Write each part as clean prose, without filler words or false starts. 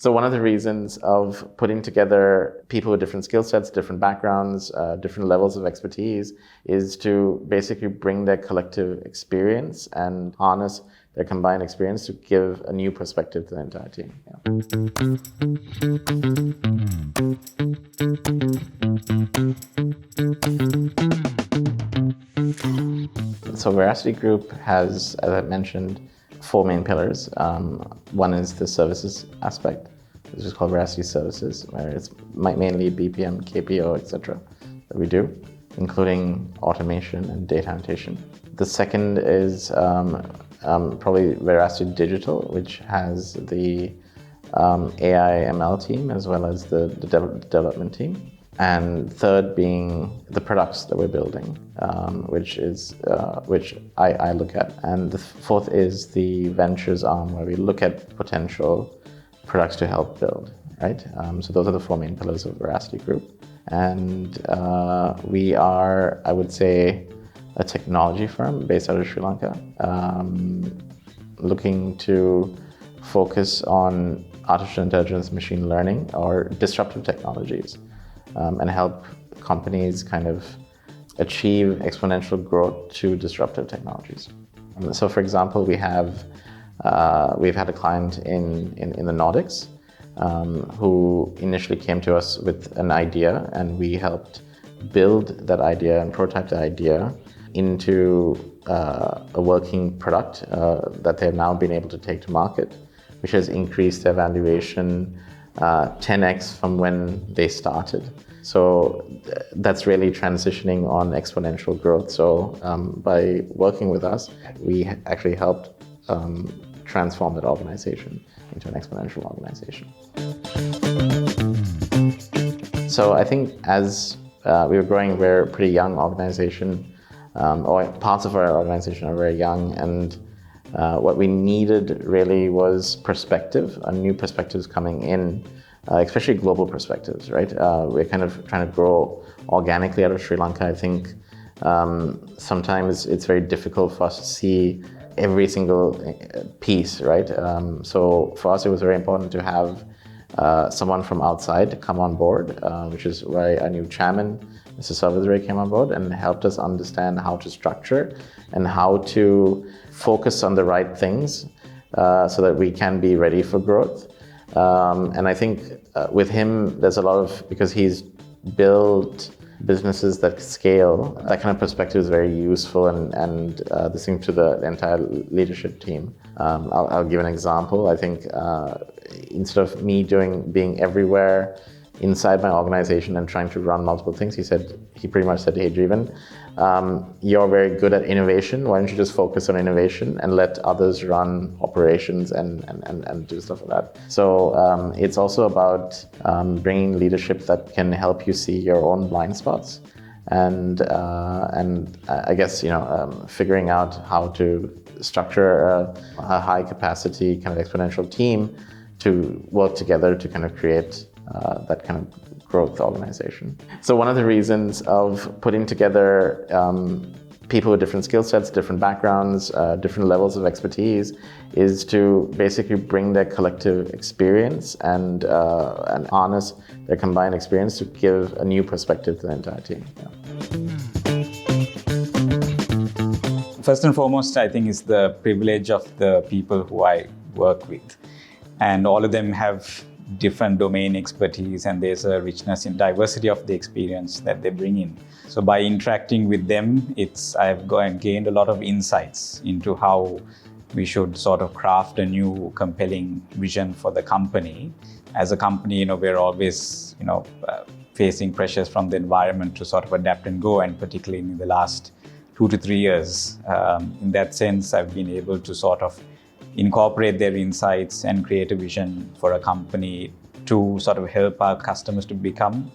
So one of the reasons of putting together people with different skill sets, different backgrounds, different levels of expertise is to basically bring their collective experience and harness their combined experience to give a new perspective to the entire team. So Veracity Group has, as I mentioned, 4 main pillars. One is the services aspect, which is called Veracity Services, where it's mainly BPM, KPO, etc. that we do, including automation and data annotation. The second is probably Veracity Digital, which has the AI ML team as well as the development team. And third being the products that we're building, which I look at. And the fourth is the ventures arm, where we look at potential products to help build, right? So those are the 4 main pillars of Veracity Group. And we are, I would say, a technology firm based out of Sri Lanka, looking to focus on artificial intelligence, machine learning, or disruptive technologies. And help companies kind of achieve exponential growth to disruptive technologies. So, for example, we've had a client in the Nordics who initially came to us with an idea, and we helped build that idea and prototype the idea into a working product that they've now been able to take to market, which has increased their valuation 10x from when they started. So that's really transitioning on exponential growth. So by working with us, we actually helped transform that organization into an exponential organization. So I think as we were growing, we're a pretty young organization, or parts of our organization are very young, and what we needed really was perspective, new perspectives coming in, especially global perspectives, right? We're kind of trying to grow organically out of Sri Lanka. I think sometimes it's very difficult for us to see every single piece, right? So for us, it was very important to have someone from outside to come on board, which is why our new chairman, Mr. Salvadore, came on board and helped us understand how to structure and how to focus on the right things so that we can be ready for growth. And I think with him, there's a lot of, because he's built businesses that scale, that kind of perspective is very useful and this thing to the entire leadership team. I'll give an example. I think instead of me being everywhere inside my organization and trying to run multiple things, he pretty much said, "Hey, Jeevan, you're very good at innovation. Why don't you just focus on innovation and let others run operations and do stuff like that?" So it's also about bringing leadership that can help you see your own blind spots, and I guess figuring out how to structure a high capacity kind of exponential team to work together to kind of create that kind of growth organization. So one of the reasons of putting together people with different skill sets, different backgrounds, different levels of expertise is to basically bring their collective experience and harness their combined experience to give a new perspective to the entire team. First and foremost, I think is the privilege of the people who I work with. And all of them have different domain expertise, and there's a richness in diversity of the experience that they bring in. So by interacting with them, I've gained a lot of insights into how we should sort of craft a new compelling vision for the company. As a company, we're always, facing pressures from the environment to sort of adapt and go, and particularly in the last 2 to 3 years. In that sense, I've been able to sort of incorporate their insights and create a vision for a company to sort of help our customers to become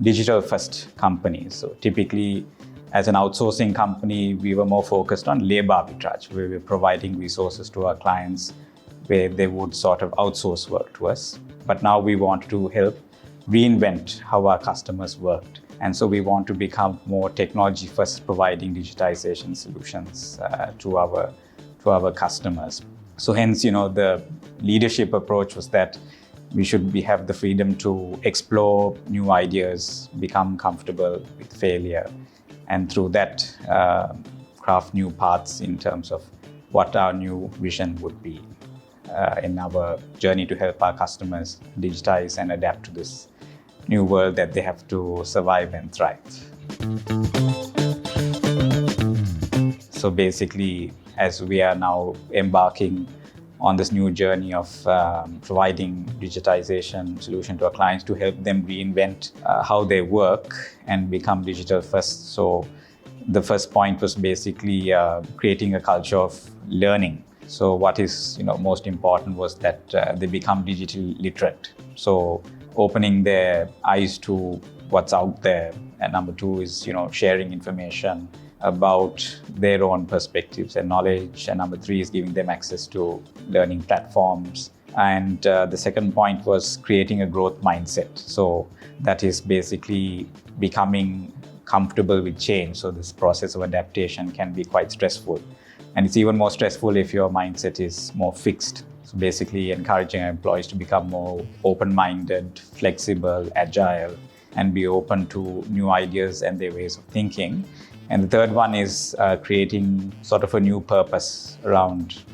digital-first companies. So typically, as an outsourcing company, we were more focused on labor arbitrage, where we're providing resources to our clients where they would sort of outsource work to us. But now we want to help reinvent how our customers worked. And so we want to become more technology-first, providing digitization solutions to our customers. So hence, the leadership approach was that we should have the freedom to explore new ideas, become comfortable with failure, and through that craft new paths in terms of what our new vision would be in our journey to help our customers digitize and adapt to this new world that they have to survive and thrive. So basically, as we are now embarking on this new journey of providing digitization solution to our clients to help them reinvent how they work and become digital first. So the first point was basically creating a culture of learning. So what is most important was that they become digitally literate. So opening their eyes to what's out there. And number two is sharing information about their own perspectives and knowledge. And number three is giving them access to learning platforms. And the second point was creating a growth mindset. So that is basically becoming comfortable with change. So this process of adaptation can be quite stressful. And it's even more stressful if your mindset is more fixed. So basically encouraging our employees to become more open-minded, flexible, agile, and be open to new ideas and their ways of thinking. And the third one is creating sort of a new purpose around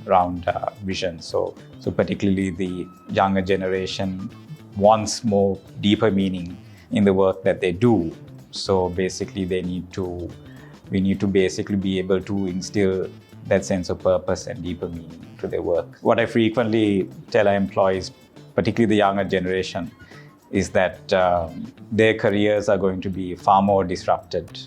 vision. So particularly the younger generation wants more deeper meaning in the work that they do. So basically we need to basically be able to instill that sense of purpose and deeper meaning to their work. What I frequently tell our employees, particularly the younger generation, is that their careers are going to be far more disrupted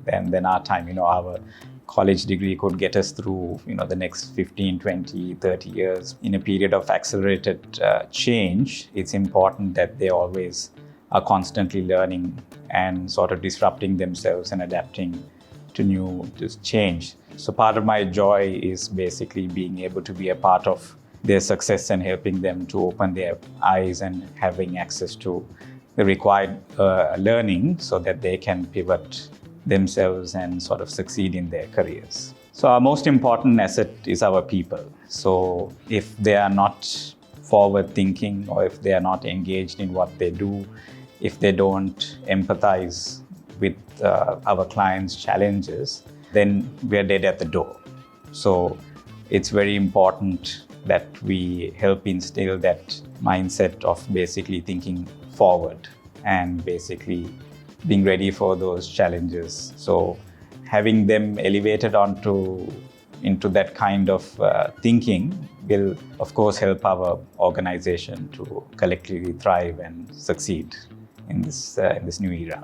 than our time. Our college degree could get us through the next 15, 20, 30 years. In a period of accelerated change, it's important that they always are constantly learning and sort of disrupting themselves and adapting to change. So part of my joy is basically being able to be a part of their success and helping them to open their eyes and having access to the required learning so that they can pivot themselves and sort of succeed in their careers. So our most important asset is our people. So if they are not forward thinking, or if they are not engaged in what they do, if they don't empathize with our clients' challenges, then we are dead at the door. So it's very important that we help instill that mindset of basically thinking forward and basically being ready for those challenges. So having them elevated into that kind of thinking will, of course, help our organization to collectively thrive and succeed in this new era.